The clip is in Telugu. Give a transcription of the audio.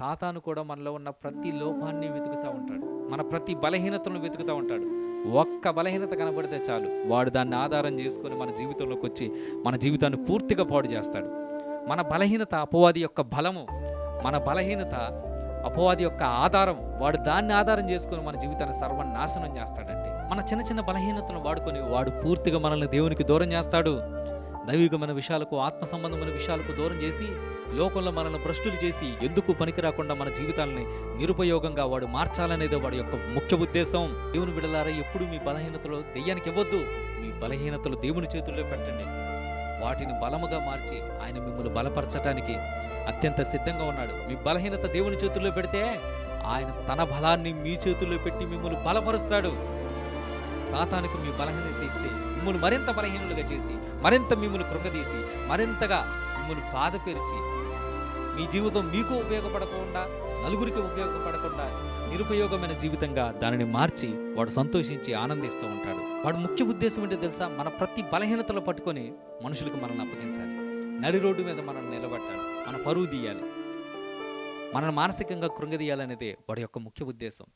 సాతాను కూడా మనలో ఉన్న ప్రతి లోపాన్ని వెతుకుతూ ఉంటాడు. మన ప్రతి బలహీనతలను వెతుకుతూ ఉంటాడు. ఒక్క బలహీనత కనబడితే చాలు, వాడు దాన్ని ఆధారం చేసుకొని మన జీవితంలోకి వచ్చి మన జీవితాన్ని పూర్తిగా పాడు చేస్తాడు. మన బలహీనత అపవాది యొక్క బలము, మన బలహీనత అపవాది యొక్క ఆధారం. వాడు దాన్ని ఆధారం చేసుకొని మన జీవితాన్ని సర్వనాశనం చేస్తాడండి. మన చిన్న చిన్న బలహీనతను వాడుకొని వాడు పూర్తిగా మనల్ని దేవునికి దూరం చేస్తాడు. దైవికమైన విషయాలకు, ఆత్మ సంబంధమైన విషయాలకు దూరం చేసి, లోకంలో మనల్ని భ్రష్టులు చేసి, ఎందుకు పనికి రాకుండా మన జీవితాలని నిరుపయోగంగా వాడు మార్చాలనేదే వాడి యొక్క ముఖ్య ఉద్దేశం. దేవుని బిడ్డలారా, ఎప్పుడు మీ బలహీనతలు దెయ్యానికి ఇవ్వద్దు. మీ బలహీనతలు దేవుని చేతుల్లో పెట్టండి. వాటిని బలముగా మార్చి ఆయన మిమ్మల్ని బలపరచడానికి అత్యంత సిద్ధంగా ఉన్నాడు. మీ బలహీనత దేవుని చేతుల్లో పెడితే ఆయన తన బలాన్ని మీ చేతుల్లో పెట్టి మిమ్మల్ని బలపరుస్తాడు. సాతానికి మీ బలహీనత ఇస్తే మిమ్మల్ని మరింత బలహీనులుగా చేసి, మరింత మిమ్మల్ని కృంగదీసి, మరింతగా మిమ్మల్ని బాధపరిచి, మీ జీవితం మీకు ఉపయోగపడకుండా, నలుగురికి ఉపయోగపడకుండా నిరుపయోగమైన జీవితంగా దానిని మార్చి వాడు సంతోషించి ఆనందిస్తూ ఉంటాడు. వాడు ముఖ్య ఉద్దేశం ఏంటో తెలుసా? మన ప్రతి బలహీనతలు పట్టుకొని మనుషులకు మనల్ని అప్పగించాలి. నడి రోడ్డు మీద మనల్ని నిలబెట్టాలి, మన పరువు తీయాలి, మనల్ని మానసికంగా కృంగదీయాలనేదే వాడి యొక్క ముఖ్య ఉద్దేశం.